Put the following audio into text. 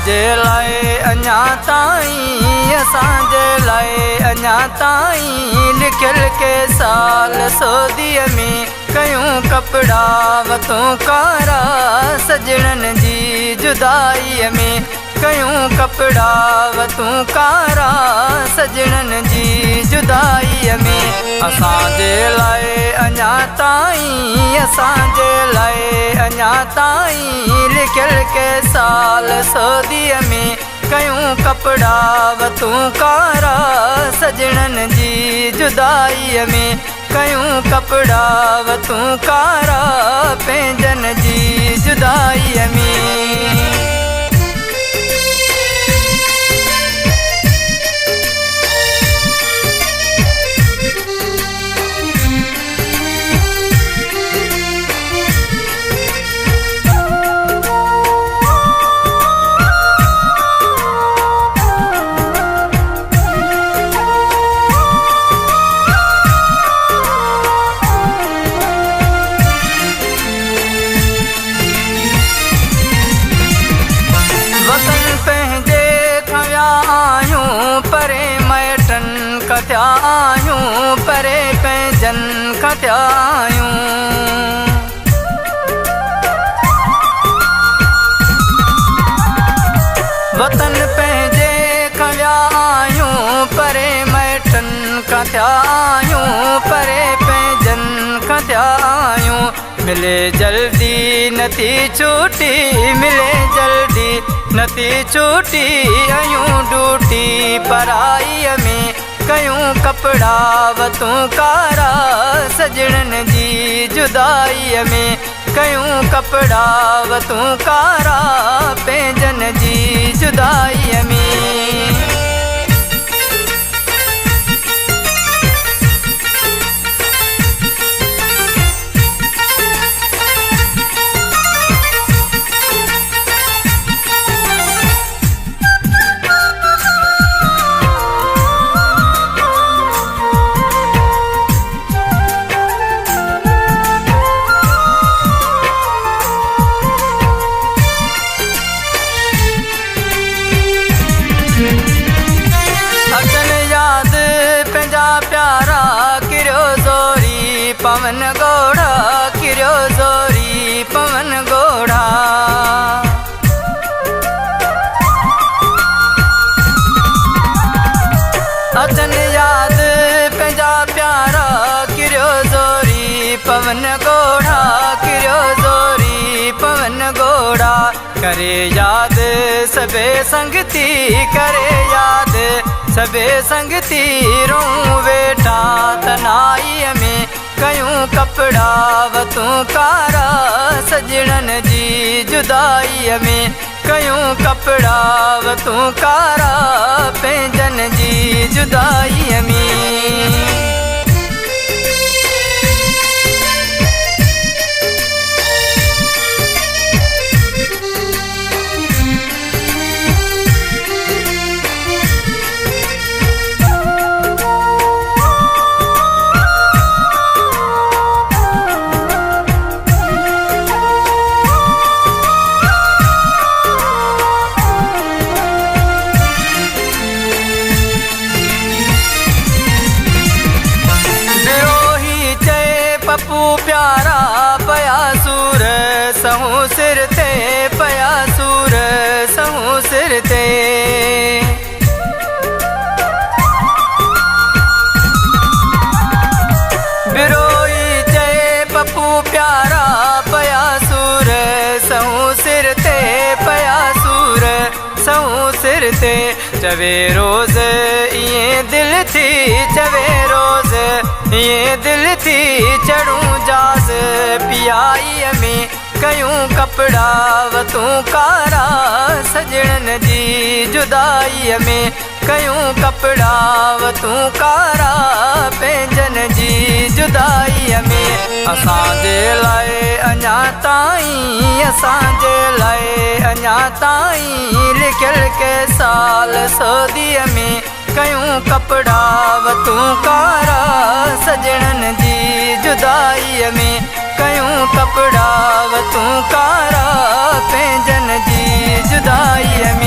असांजे लाइ अञा ताईं, असांजे लाइ अञा ताईं लिखियल के साल सौदीअ में कयूं कपड़ा वतूं कारा, सजणनि जी जुदाईअ में कयूं कपड़ा वतूं कारा, सजणनि जी जुदाईअ में। असांजे लाइ अञा ताईं, असांजे लाइ अञा ताईं लिखियल के साल सौदीअ में कयूं कपड़ा वतूं कारा, सजणनि जी जुदाईअ में कयूं कपड़ा वतूं कारा, पंहिंजनि जी जुदाईअ में। कथिया आयूं परे पंहिंजनि कथिया आयूं, वतन पंहिंजे खविया आयूं परे माइटनि कथिया आयूं, परे पंहिंजनि कथिया आयूं। मिले जल्दी नथी छुटी, मिले जल्दी नथी छुटी, आयूं ड्यूटी पढ़ाईअ में कयूं कपड़ा वतूं कारा, सजणनि जी जुदाईअ में कयूं कपड़ा वतूं कारा, पंहिंजनि जी जुदाईअ में। पवन घोड़ा किरियो ज़ोरी पवन घोड़ा, अचन याद पंहिंजा प्यारा किरियो ज़ोरी पवन घोड़ा, किरियो ज़ोरी पवन घोड़ा। करे याद सबे संगती, करे याद सबे संगती, रोऊं वेठा तनाईअ में कयूं कपड़ा वतूं कारा, सजणनि जी जुदाईअ में कयूं कपड़ा वतूं कारा, पंहिंजनि जी जुदाईअ में। प्यारा पया सूर सहूं सिर ते, पया सूर सहूं सिर ते, बिरोई चए पप्पू प्यारा पया सूर सहूं सिर ते, पया सूर सहूं सिर ते। चवे रोज़ इएं दिल थी, चवे रोज़ इएं दिल थी, चढ़ूं जाज़ पियाईअ में कयूं कपड़ा वतूं कारा, सजणनि जी जुदाईअ में कयूं कपड़ा वतूं कारा, पंहिंजनि जी जुदाईअ में। असांजे लाइ अञा ताईं, असांजे लाइ अञा ताईं लिखियल के साल सौदीअ में कयूं कपड़ा वतूं कारा, सजणनि जी जुदाईअ में कयूं कपड़ा वतूं कारा, पंहिंजनि जी जुदाईअ में।